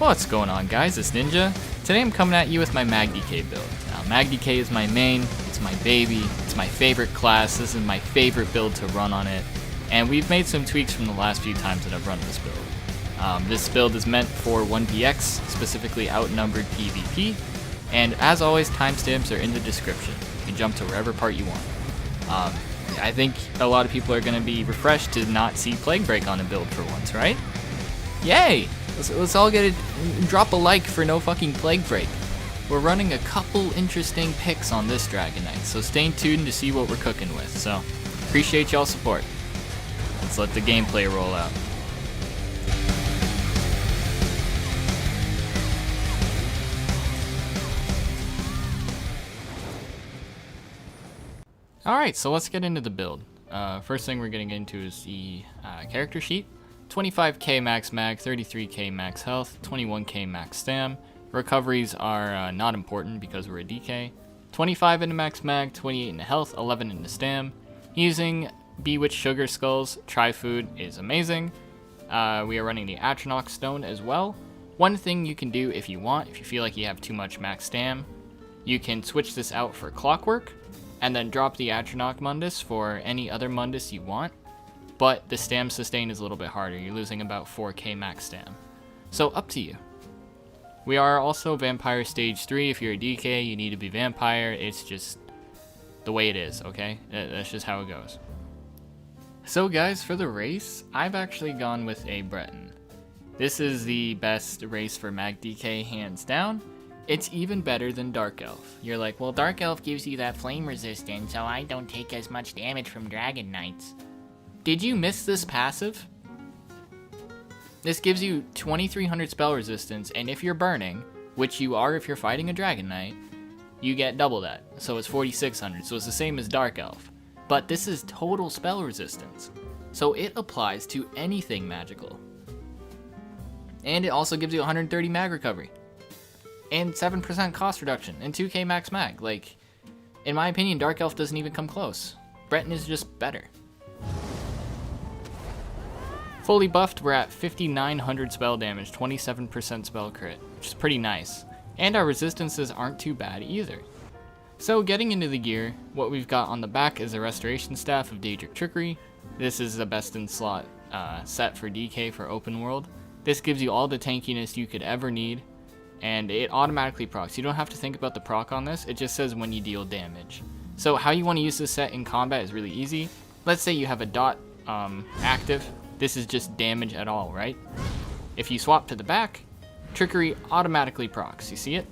What's going on, guys? It's Ninja. Today I'm coming at you with my Magdk build. Now, Magdk is my main, it's my baby, it's my favorite class, this is my favorite build to run on it, and we've made some tweaks from the last few times that I've run this build. This build is meant for 1vx, specifically outnumbered PvP, and as always, timestamps are in the description. You can jump to wherever part you want. I think a lot of people are going to be refreshed to not see Plague Break on a build for once, right? Yay! Let's all drop a like for no fucking Plague Break. We're running a couple interesting picks on this Dragon Knight, so stay tuned to see what we're cooking with. So, appreciate y'all's support. Let's let the gameplay roll out. Alright, so let's get into the build. First thing we're getting into is the character sheet. 25k max mag, 33k max health, 21k max stam. Recoveries are not important because we're a DK. 25 into max mag, 28 into health, 11 into stam. Using Bewitched Sugar Skulls, Tri-Food is amazing. We are running the Atronach Stone as well. One thing you can do if you want, if you feel like you have too much max stam, you can switch this out for Clockwork, and then drop the Atronach Mundus for any other Mundus you want. But the stam sustain is a little bit harder. You're losing about 4k max stam. So up to you. We are also Vampire Stage 3. If you're a DK, you need to be Vampire. It's just the way it is, okay? That's just how it goes. So guys, for the race, I've actually gone with a Breton. This is the best race for Magdk, hands down. It's even better than Dark Elf. You're like, well, Dark Elf gives you that flame resistance, so I don't take as much damage from Dragon Knights. Did you miss this passive? This gives you 2300 spell resistance, and if you're burning, which you are if you're fighting a Dragon Knight, you get double that. So it's 4600, so it's the same as Dark Elf. But this is total spell resistance, so it applies to anything magical. And it also gives you 130 mag recovery, and 7% cost reduction, and 2k max mag. Like, in my opinion, Dark Elf doesn't even come close. Breton is just better. Fully buffed, we're at 5900 spell damage, 27% spell crit, which is pretty nice. And our resistances aren't too bad either. So getting into the gear, what we've got on the back is a Restoration Staff of Daedric Trickery. This is the best in slot set for DK for open world. This gives you all the tankiness you could ever need, and it automatically procs. You don't have to think about the proc on this, it just says when you deal damage. So how you want to use this set in combat is really easy. Let's say you have a dot active. This is just damage at all, right? If you swap to the back, Trickery automatically procs, you see it?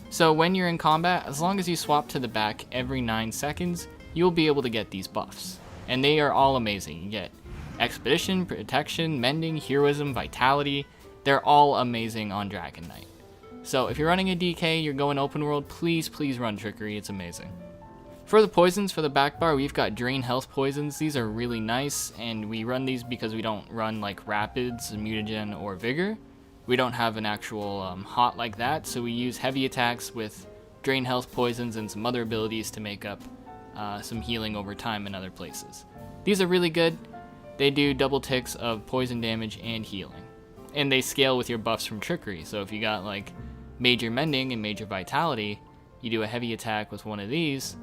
So when you're in combat, as long as you swap to the back every 9 seconds, you'll be able to get these buffs. And they are all amazing. You get Expedition, Protection, Mending, Heroism, Vitality. They're all amazing on Dragon Knight. So if you're running a DK, you're going open world, please run Trickery, it's amazing. For the poisons for the back bar, we've got Drain Health poisons. These are really nice, and we run these because we don't run like Rapids, Mutagen, or Vigor. We don't have an actual hot like that, so we use heavy attacks with Drain Health poisons and some other abilities to make up some healing over time in other places. These are really good. They do double ticks of poison damage and healing. And they scale with your buffs from Trickery, so if you got like Major Mending and Major Vitality, you do a heavy attack with one of these,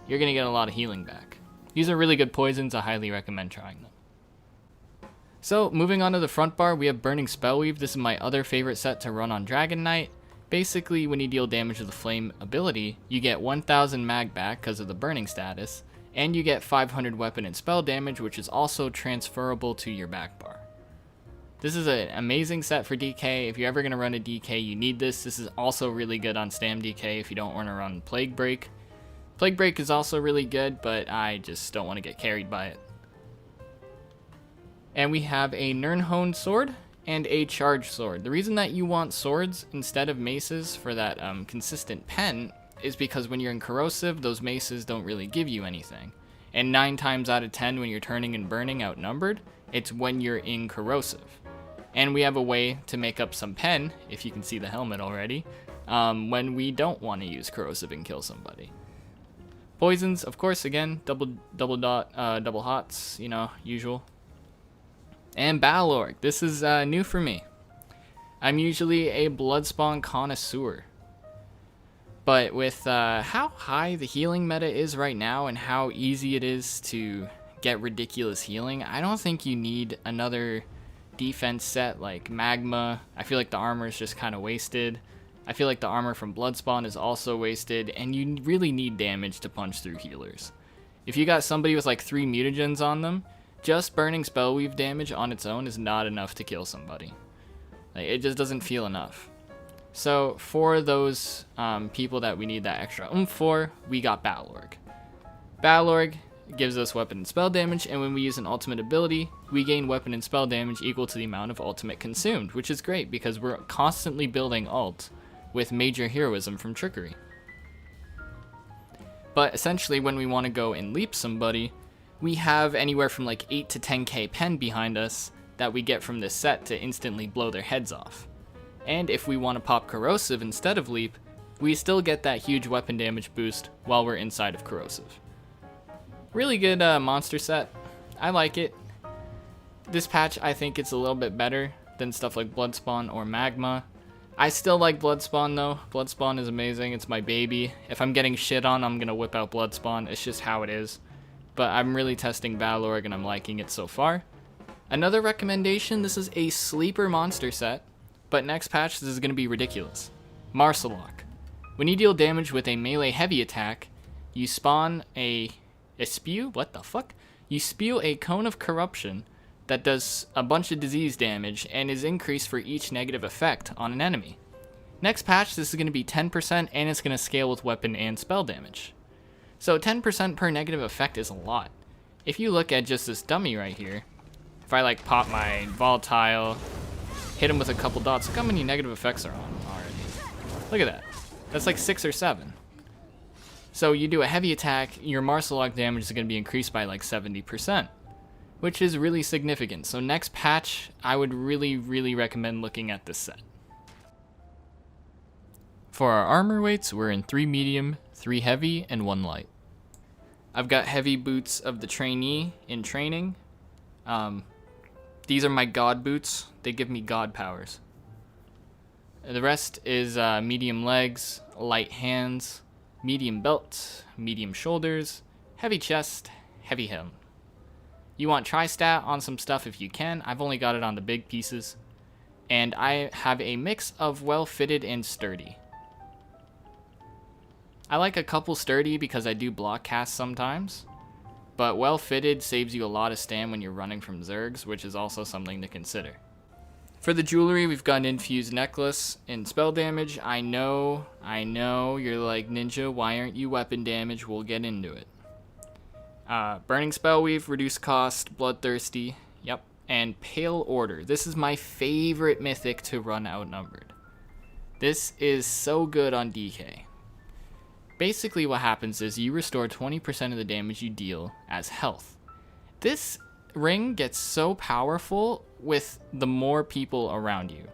you're going to get a lot of healing back. These are really good poisons, I highly recommend trying them. So, moving on to the front bar, we have Burning Spellweave. This is my other favorite set to run on Dragon Knight. Basically, when you deal damage with the Flame ability, you get 1000 mag back because of the burning status, and you get 500 weapon and spell damage, which is also transferable to your back bar. This is an amazing set for DK. If you're ever going to run a DK, you need this. This is also really good on Stam DK if you don't want to run Plague Break. Plague Break is also really good, but I just don't want to get carried by it. And we have a Nirnhone sword and a Charge sword. The reason that you want swords instead of maces for that consistent pen is because when you're in corrosive, those maces don't really give you anything. And 9 times out of 10 when you're turning and burning outnumbered, it's when you're in corrosive. And we have a way to make up some pen, if you can see the helmet already, when we don't want to use corrosive and kill somebody. Poisons, of course, again, double hots, you know, usual. And Battle Orc. This is new for me. I'm usually a Bloodspawn connoisseur. But with how high the healing meta is right now and how easy it is to get ridiculous healing, I don't think you need another defense set like Magma. I feel like the armor is just kind of wasted. I feel like the armor from Bloodspawn is also wasted, and you really need damage to punch through healers. If you got somebody with like 3 mutagens on them, just burning Spellweave damage on its own is not enough to kill somebody. Like, it just doesn't feel enough. So for those people that we need that extra oomph for, we got Battle-Org. Battle-Org gives us weapon and spell damage, and when we use an ultimate ability, we gain weapon and spell damage equal to the amount of ultimate consumed, which is great because we're constantly building ult with major heroism from Trickery. But essentially when we want to go and leap somebody, we have anywhere from like 8 to 10k pen behind us that we get from this set to instantly blow their heads off. And if we want to pop Corrosive instead of leap, we still get that huge weapon damage boost while we're inside of Corrosive. Really good monster set. I like it. This patch, I think it's a little bit better than stuff like Bloodspawn or Magma. I still like Bloodspawn though. Bloodspawn is amazing. It's my baby. If I'm getting shit on, I'm gonna whip out Bloodspawn. It's just how it is. But I'm really testing Battle-Org and I'm liking it so far. Another recommendation, this is a sleeper monster set, but next patch this is gonna be ridiculous. Marsalok. When you deal damage with a melee heavy attack, you spawn a spew? What the fuck? You spew a cone of corruption that does a bunch of disease damage and is increased for each negative effect on an enemy. Next patch, this is going to be 10% and it's going to scale with weapon and spell damage. So 10% per negative effect is a lot. If you look at just this dummy right here, if I like pop my volatile, hit him with a couple dots, look how many negative effects are on him already. Look at that. That's like 6 or 7. So you do a heavy attack, your Marsalok damage is going to be increased by like 70%. Which is really significant. So next patch, I would really recommend looking at this set. For our armor weights, we're in 3 medium, 3 heavy, and 1 light. I've got heavy boots of the trainee in training. These are my god boots. They give me god powers. The rest is medium legs, light hands, medium belt, medium shoulders, heavy chest, heavy helm. You want tri-stat on some stuff if you can. I've only got it on the big pieces. And I have a mix of well-fitted and sturdy. I like a couple sturdy because I do block cast sometimes. But well-fitted saves you a lot of stam when you're running from Zergs, which is also something to consider. For the jewelry, we've got an infused necklace and spell damage. I know, you're like, Ninja, why aren't you weapon damage? We'll get into it. Burning Spellweave, reduced cost, Bloodthirsty, yep, and Pale Order. This is my favorite mythic to run outnumbered. This is so good on DK. Basically what happens is you restore 20% of the damage you deal as health. This ring gets so powerful with the more people around you.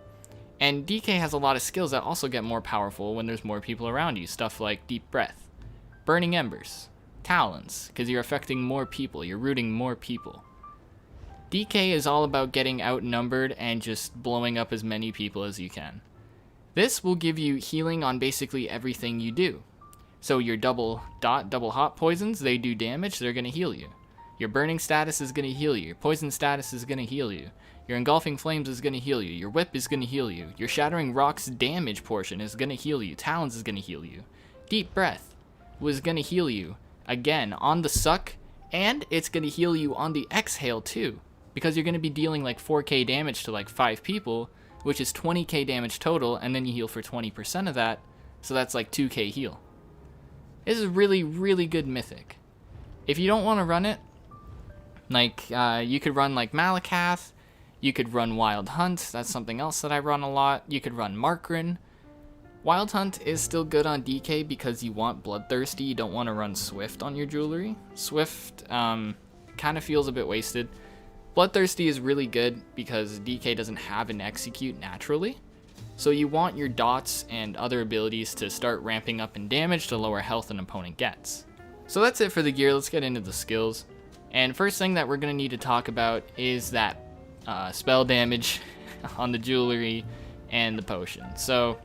And DK has a lot of skills that also get more powerful when there's more people around you. Stuff like Deep Breath, Burning Embers, Talons, because you're affecting more people, you're rooting more people. DK is all about getting outnumbered and just blowing up as many people as you can. This will give you healing on basically everything you do. So your double hot poisons, they do damage, they're going to heal you. Your burning status is going to heal you. Your poison status is going to heal you. Your engulfing flames is going to heal you. Your whip is going to heal you. Your shattering rocks damage portion is going to heal you. Talons is going to heal you. Deep breath was going to heal you. Again, on the suck, and it's going to heal you on the exhale too, because you're going to be dealing like 4k damage to like 5 people, which is 20k damage total, and then you heal for 20% of that, so that's like 2k heal. This is really good mythic. If you don't want to run it, like, you could run like Malakath, you could run Wild Hunt, that's something else that I run a lot, you could run Markrin. Wild Hunt is still good on DK because you want Bloodthirsty, you don't want to run Swift on your jewelry. Swift kind of feels a bit wasted. Bloodthirsty is really good because DK doesn't have an execute naturally. So you want your dots and other abilities to start ramping up in damage to lower health an opponent gets. So that's it for the gear, let's get into the skills. And first thing that we're going to need to talk about is that spell damage on the jewelry and the potion. So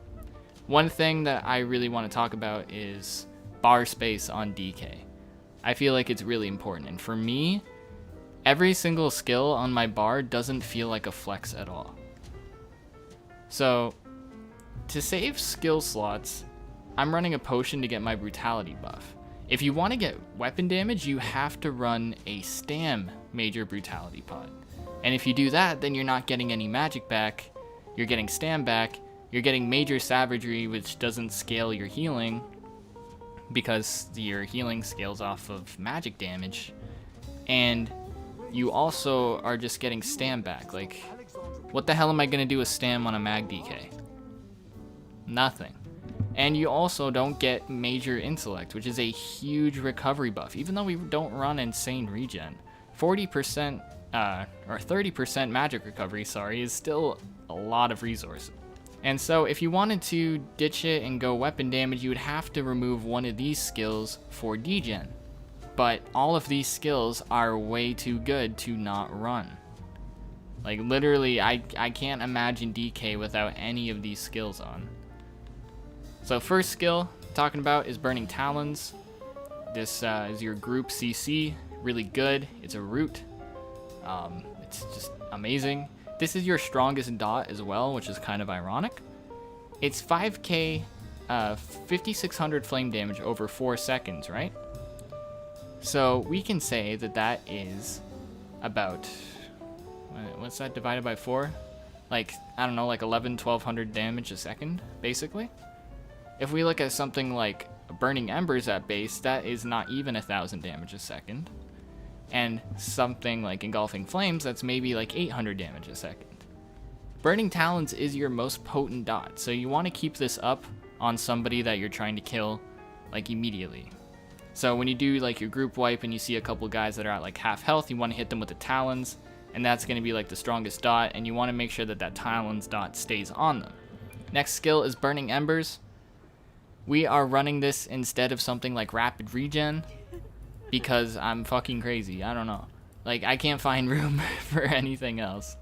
one thing that I really want to talk about is bar space on DK. I feel like it's really important, and for me, every single skill on my bar doesn't feel like a flex at all. So to save skill slots, I'm running a potion to get my brutality buff. If you want to get weapon damage, you have to run a stam major brutality pot. And if you do that, then you're not getting any magic back, you're getting stam back, you're getting major savagery, which doesn't scale your healing because your healing scales off of magic damage. And you also are just getting stam back. Like, what the hell am I going to do with stam on a Magdk? Nothing. And you also don't get major intellect, which is a huge recovery buff. Even though we don't run insane regen, 40% or 30% magic recovery, is still a lot of resources. And so if you wanted to ditch it and go weapon damage, you would have to remove one of these skills for degen. But all of these skills are way too good to not run. Like, literally, I can't imagine DK without any of these skills on. So first skill talking about is Burning Talons. This is your group CC, really good. It's a root. It's just amazing. This is your strongest dot as well, which is kind of ironic. It's 5k, 5600 flame damage over 4 seconds, right? So we can say that that is about, what's that divided by 4? Like, I don't know, like 1200 damage a second, basically. If we look at something like Burning Embers at base, that is not even 1000 damage a second. And something like Engulfing Flames, that's maybe like 800 damage a second. Burning Talons is your most potent dot, so you want to keep this up on somebody that you're trying to kill, like, immediately. So when you do like your group wipe and you see a couple guys that are at like half health, you want to hit them with the Talons, and that's going to be like the strongest dot, and you want to make sure that that Talons dot stays on them. Next skill is Burning Embers. We are running this instead of something like Rapid Regen because I'm fucking crazy. I don't know. Like, I can't find room for anything else.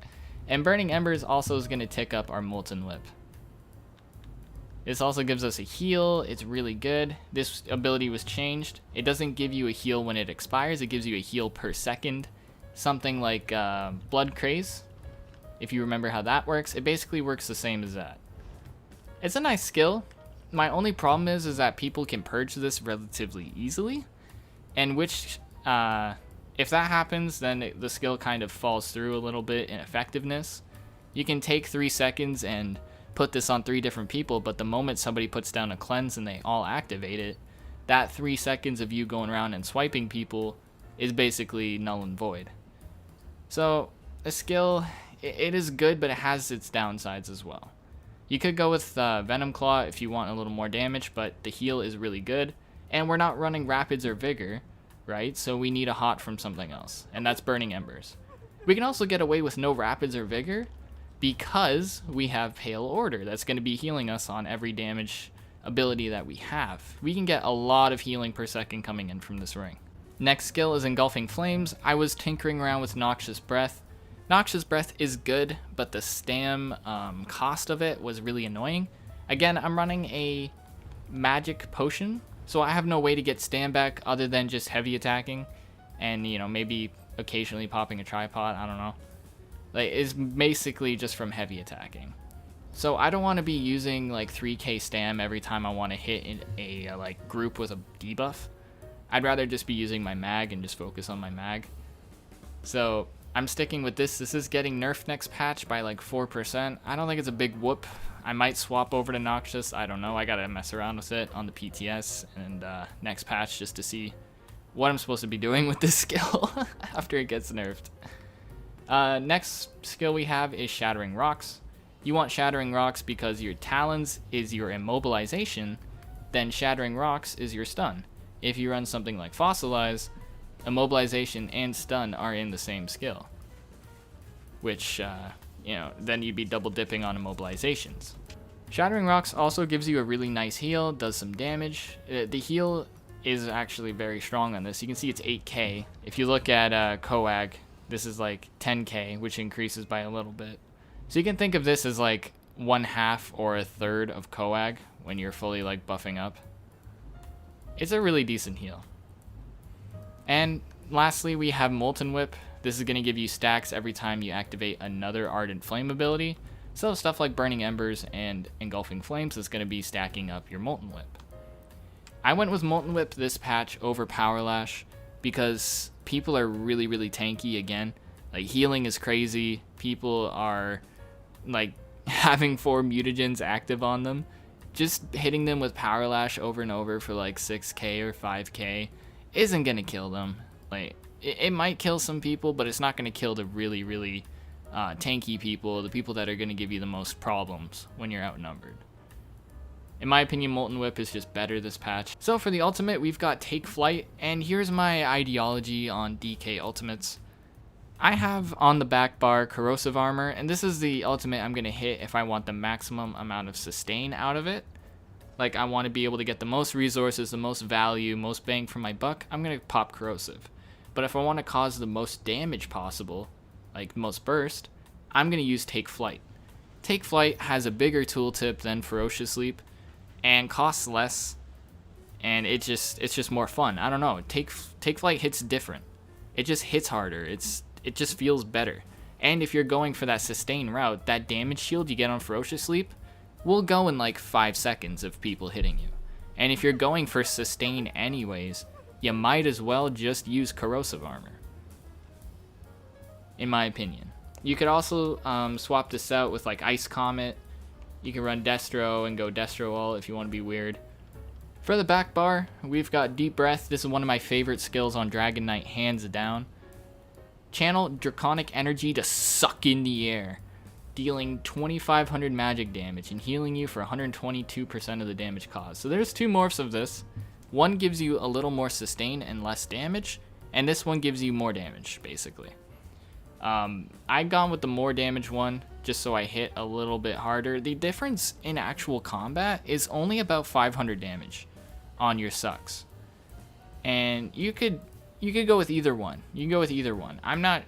And Burning Embers also is going to tick up our Molten Whip. This also gives us a heal. It's really good. This ability was changed. It doesn't give you a heal when it expires. It gives you a heal per second. Something like Blood Craze. If you remember how that works, it basically works the same as that. It's a nice skill. My only problem is that people can purge this relatively easily. And which, if that happens, then the skill kind of falls through a little bit in effectiveness. You can take 3 seconds and put this on 3 different people, but the moment somebody puts down a cleanse and they all activate it, that 3 seconds of you going around and swiping people is basically null and void. So a skill, it is good, but it has its downsides as well. You could go with Venom Claw if you want a little more damage, but the heal is really good. And we're not running Rapids or Vigor, right? So we need a hot from something else, and that's Burning Embers. We can also get away with no Rapids or Vigor because we have Pale Order. That's going to be healing us on every damage ability that we have. We can get a lot of healing per second coming in from this ring. Next skill is Engulfing Flames. I was tinkering around with Noxious Breath. Noxious Breath is good, but the stam cost of it was really annoying. Again, I'm running a magic potion, so I have no way to get stam back other than just heavy attacking and, you know, maybe occasionally popping a tripod. I don't know. Like, it's basically just from heavy attacking. So I don't want to be using like 3k stam every time I want to hit in a like group with a debuff. I'd rather just be using my mag and just focus on my mag. So I'm sticking with this. This is getting nerfed next patch by like 4%. I don't think it's a big whoop. I might swap over to Noxious. I don't know. I gotta mess around with it on the PTS and next patch just to see what I'm supposed to be doing with this skill after it gets nerfed. Next skill we have is Shattering Rocks. You want Shattering Rocks because your Talons is your immobilization, then Shattering Rocks is your stun. If you run something like Fossilize, immobilization and stun are in the same skill, which you know, then you'd be double dipping on immobilizations. Shattering Rocks also gives you a really nice heal, does some damage. The heal is actually very strong on this. You can see it's 8k. If you look at Coag, this is like 10k, which increases by a little bit. So you can think of this as like 1/2 or a third of coag when you're fully like buffing up. It's a really decent heal. And lastly, we have Molten Whip. This is going to give you stacks every time you activate another Ardent Flame ability. So stuff like Burning Embers and Engulfing Flames is going to be stacking up your Molten Whip. I went with Molten Whip this patch over Power Lash because people are really, really tanky again. Like, healing is crazy. People are like having 4 mutagens active on them. Just hitting them with Power Lash over and over for like 6k or 5k isn't going to kill them. Like, it might kill some people, but it's not going to kill the really, really tanky people, the people that are going to give you the most problems when you're outnumbered. In my opinion, Molten Whip is just better this patch. So for the ultimate, we've got Take Flight, and here's my ideology on DK ultimates. I have on the back bar Corrosive Armor, and this is the ultimate I'm going to hit if I want the maximum amount of sustain out of it. Like, I want to be able to get the most resources, the most value, most bang for my buck, I'm going to pop Corrosive. But if I want to cause the most damage possible, like most burst, I'm going to use Take Flight. Take Flight has a bigger tooltip than Ferocious Leap, and costs less, and it's just more fun. I don't know. Take Flight hits different. It just hits harder. It just feels better. And if you're going for that sustain route, that damage shield you get on Ferocious Leap will go in like 5 seconds of people hitting you. And if you're going for sustain anyways, you might as well just use Corrosive Armor, in my opinion. You could also swap this out with like Ice Comet. You can run Destro and go Destro all if you want to be weird. For the back bar, we've got Deep Breath. This is one of my favorite skills on Dragon Knight, hands down. Channel Draconic Energy to suck in the air, dealing 2500 magic damage and healing you for 122% of the damage caused. So there's 2 morphs of this. One gives you a little more sustain and less damage, and this one gives you more damage, basically. I've gone with the more damage one just so I hit a little bit harder. The difference in actual combat is only about 500 damage on your sucks. And you could go with either one. You can go with either one. I'm not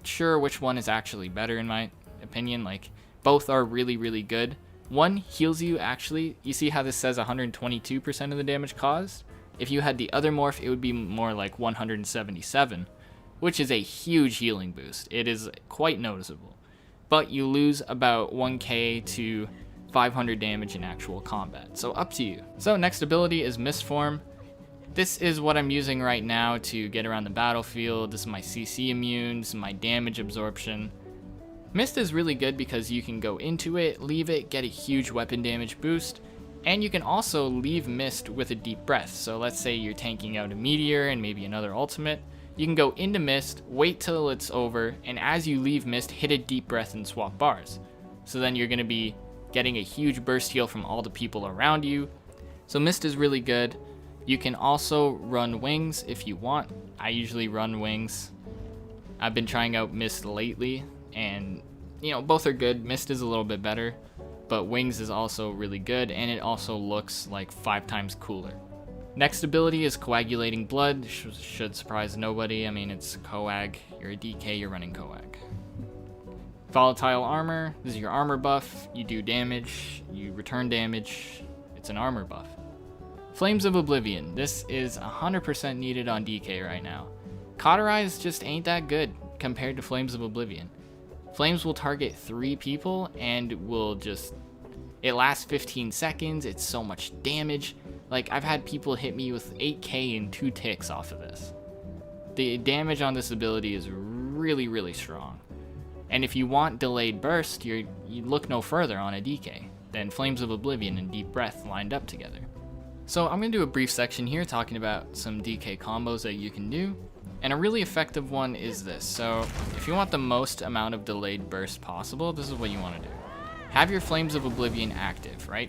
sure which one is actually better in my opinion. Like, both are really, really good. One heals you actually. You see how this says 122% of the damage caused? If you had the other morph, it would be more like 177, which is a huge healing boost. It is quite noticeable. But you lose about 1k to 500 damage in actual combat. So up to you. So next ability is Mistform. This is what I'm using right now to get around the battlefield. This is my CC immune, this is my damage absorption. Mist is really good because you can go into it, leave it, get a huge weapon damage boost, and you can also leave Mist with a Deep Breath. So let's say you're tanking out a Meteor and maybe another ultimate. You can go into Mist, wait till it's over, and as you leave Mist, hit a Deep Breath and swap bars. So then you're going to be getting a huge burst heal from all the people around you. So Mist is really good. You can also run Wings if you want. I usually run Wings. I've been trying out Mist lately, and you know, both are good. Mist is a little bit better, but Wings is also really good, and it also looks like 5 times cooler. Next ability is Coagulating Blood. Should surprise nobody. I mean, it's Coag. You're a DK, you're running Coag. Volatile Armor. This is your armor buff. You do damage, you return damage. It's an armor buff. Flames of Oblivion. This is 100% needed on DK right now. Cauterize just ain't that good compared to Flames of Oblivion. Flames will target 3 people and will just... It lasts 15 seconds. It's so much damage. Like, I've had people hit me with 8k in 2 ticks off of this. The damage on this ability is really, really strong. And if you want delayed burst, you look no further on a DK than Flames of Oblivion and Deep Breath lined up together. So I'm going to do a brief section here talking about some DK combos that you can do. And a really effective one is this. So if you want the most amount of delayed burst possible, this is what you want to do. Have your Flames of Oblivion active, right?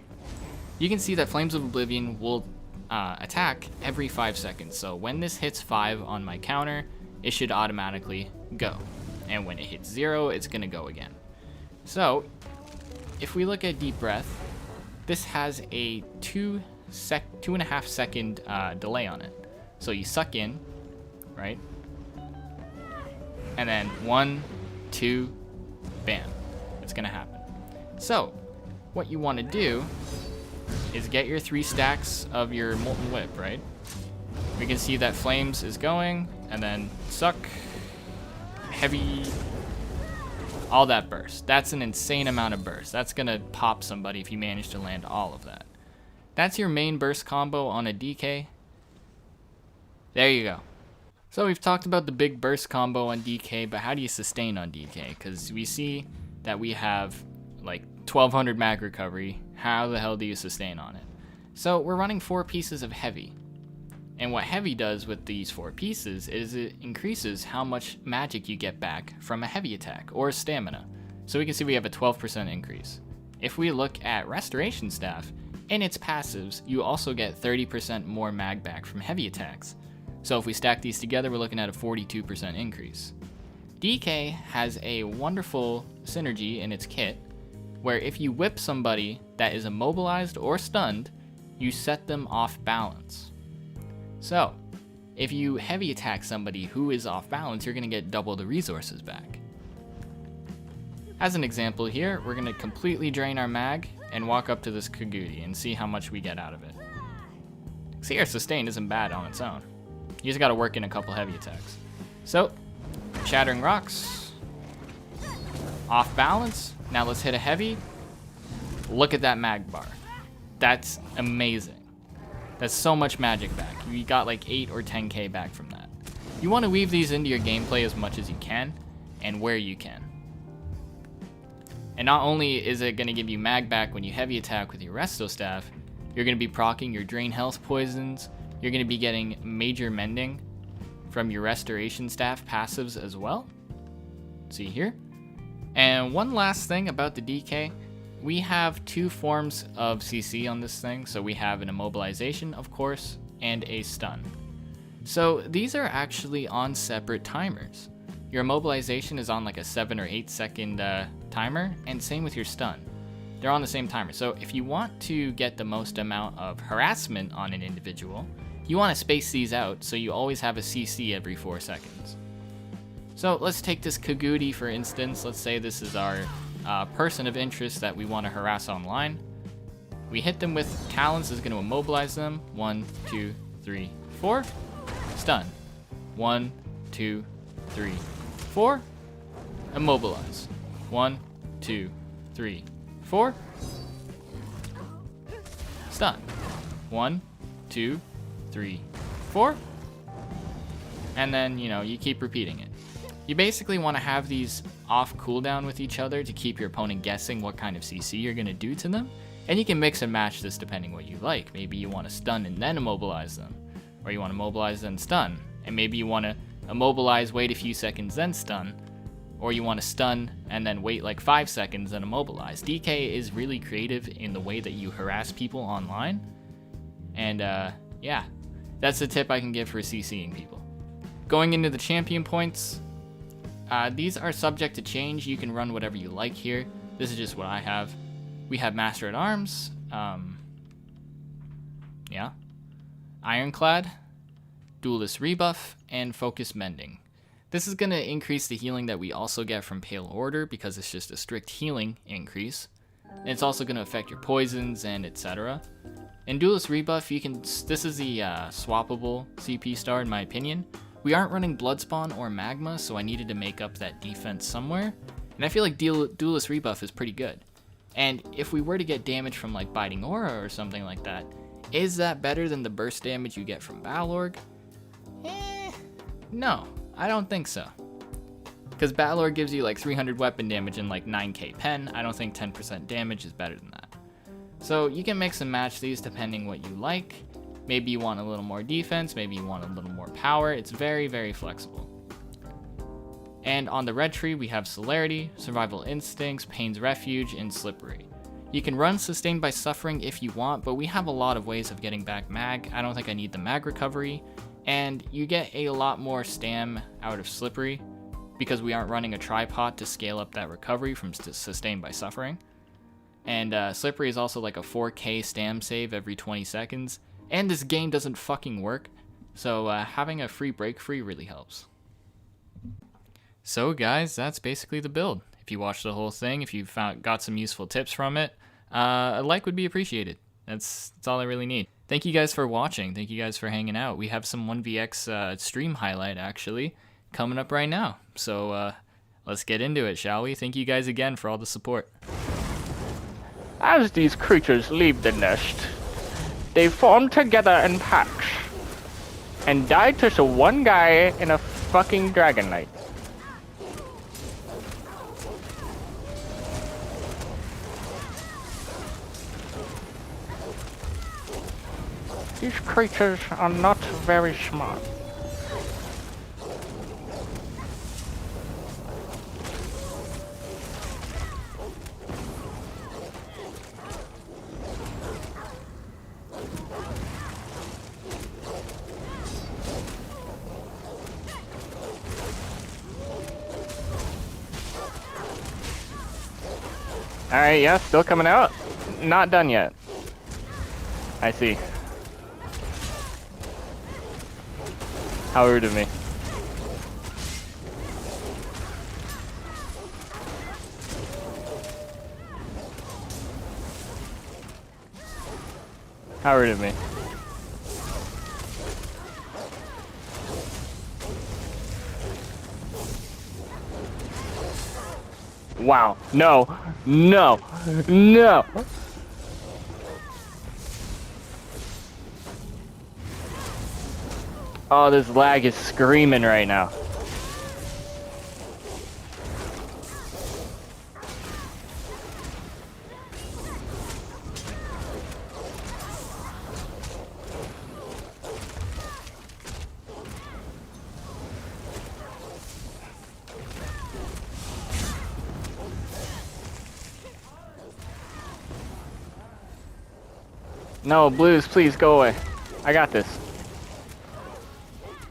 You can see that Flames of Oblivion will attack every 5 seconds. So when this hits 5 on my counter, it should automatically go. And when it hits 0, it's going to go again. So if we look at Deep Breath, this has a 2.5 second delay on it. So you suck in, right? And then 1, 2, bam. It's going to happen. So what you want to do is get your 3 stacks of your Molten Whip, right? We can see that Flames is going, and then Suck, Heavy, all that burst. That's an insane amount of burst. That's going to pop somebody if you manage to land all of that. That's your main burst combo on a DK. There you go. So we've talked about the big burst combo on DK, but how do you sustain on DK? Because we see that we have like 1200 mag recovery. How the hell do you sustain on it? So we're running 4 pieces of heavy. And what heavy does with these 4 pieces is it increases how much magic you get back from a heavy attack or stamina. So we can see we have a 12% increase. If we look at Restoration Staff, in its passives, you also get 30% more mag back from heavy attacks. So if we stack these together, we're looking at a 42% increase. DK has a wonderful synergy in its kit, where if you whip somebody that is immobilized or stunned, you set them off balance. So, if you heavy attack somebody who is off balance, you're going to get double the resources back. As an example here, we're going to completely drain our mag and walk up to this Kagudi and see how much we get out of it. See, our sustain isn't bad on its own. You just got to work in a couple heavy attacks. So, Shattering Rocks, off balance. Now let's hit a heavy. Look at that mag bar. That's amazing. That's so much magic back. You got like 8 or 10k back from that. You want to weave these into your gameplay as much as you can and where you can. And not only is it going to give you mag back when you heavy attack with your Resto Staff, you're going to be proccing your Drain Health poisons. You're going to be getting major mending from your Restoration Staff passives as well. See here. And one last thing about the DK. We have 2 forms of CC on this thing. So we have an immobilization, of course, and a stun. So these are actually on separate timers. Your immobilization is on like a 7 or 8 second timer, and same with your stun. They're on the same timer. So if you want to get the most amount of harassment on an individual, you want to space these out so you always have a CC every 4 seconds. So let's take this Kagudi for instance. Let's say this is our person of interest that we want to harass online. We hit them with Talons, is going to immobilize them. 1, 2, 3, 4. Stun. 1, 2, 3, 4. Immobilize. 1, 2, 3, 4. Stun. 1, 2, 3, 4. And then, you keep repeating it. You basically want to have these off cooldown with each other to keep your opponent guessing what kind of CC you're going to do to them. And you can mix and match this depending what you like. Maybe you want to stun and then immobilize them. Or you want to immobilize then stun. And maybe you want to immobilize, wait a few seconds, then stun. Or you want to stun and then wait like 5 seconds and immobilize. DK is really creative in the way that you harass people online. And yeah, that's the tip I can give for CCing people. Going into the champion points, these are subject to change. You can run whatever you like here. This is just what I have. We have Master at Arms. Yeah. Ironclad, Duelist Rebuff, and Focus Mending. This is going to increase the healing that we also get from Pale Order because it's just a strict healing increase. And it's also going to affect your poisons and etc. In Duelist Rebuff, this is the swappable CP star in my opinion. We aren't running Bloodspawn or Magma, so I needed to make up that defense somewhere. And I feel like Duelist Rebuff is pretty good. And if we were to get damage from like Biting Aura or something like that, is that better than the burst damage you get from Balorg? No, I don't think so. Because Balorg gives you like 300 weapon damage and like 9k pen. I don't think 10% damage is better than that. So you can mix and match these depending what you like. Maybe you want a little more defense, maybe you want a little more power. It's very, very flexible. And on the red tree, we have Celerity, Survival Instincts, Pain's Refuge, and Slippery. You can run Sustained by Suffering if you want, but we have a lot of ways of getting back mag. I don't think I need the mag recovery. And you get a lot more stam out of Slippery because we aren't running a tripod to scale up that recovery from Sustained by Suffering. And Slippery is also like a 4k stam save every 20 seconds. And this game doesn't fucking work, so having a free break free really helps. So guys, that's basically the build. If you watched the whole thing, if you got some useful tips from it, a like would be appreciated. That's all I really need. Thank you guys for watching. Thank you guys for hanging out. We have some 1vx stream highlight actually coming up right now. So let's get into it, shall we? Thank you guys again for all the support. As these creatures leave the nest, they form together in packs and die to one guy in a fucking dragon knight. These creatures are not very smart. Alright, yeah, still coming out. Not done yet. I see. How rude of me. How rude of me. Wow. No. No. No. Oh, this lag is screaming right now. No, blues, please go away. I got this.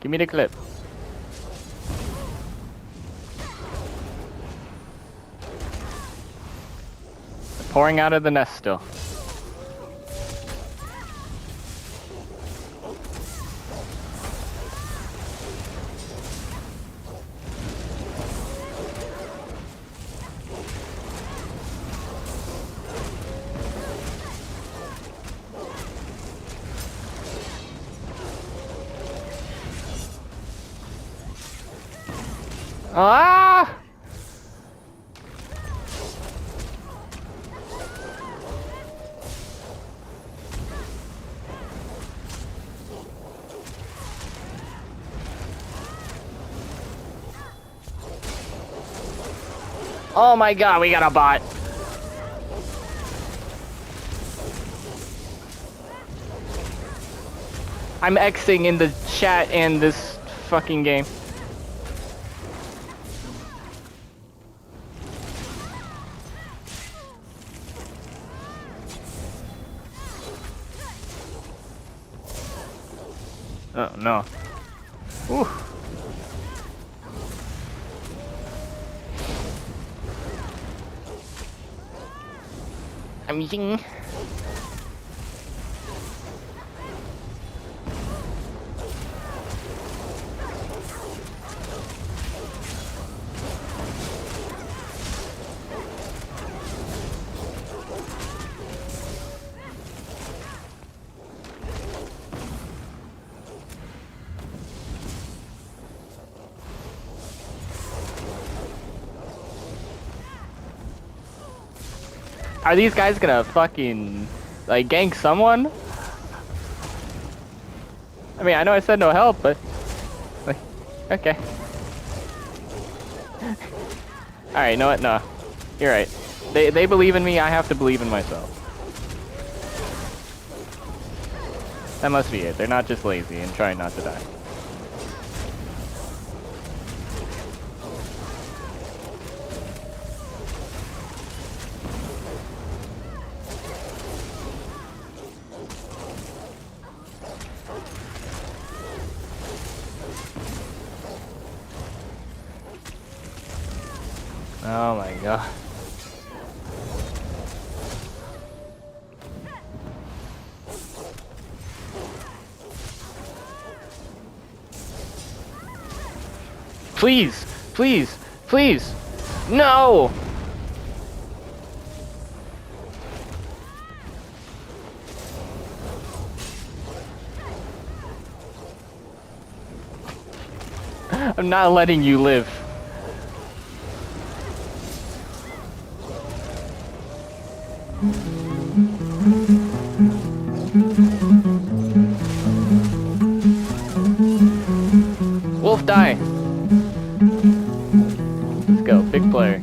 Give me the clip. They're pouring out of the nest still. Ah! Oh my god, we got a bot. I'm Xing in the chat and this fucking game. Oh no. Whew. I'm using. Are these guys gonna fucking, like, gank someone? I mean, I know I said no help, but, like, okay. Alright, you know what? No. You're right. They believe in me, I have to believe in myself. That must be it. They're not just lazy and trying not to die. Oh my god. Please, please, please. No! I'm not letting you live. Wolf, die. Let's go, big player.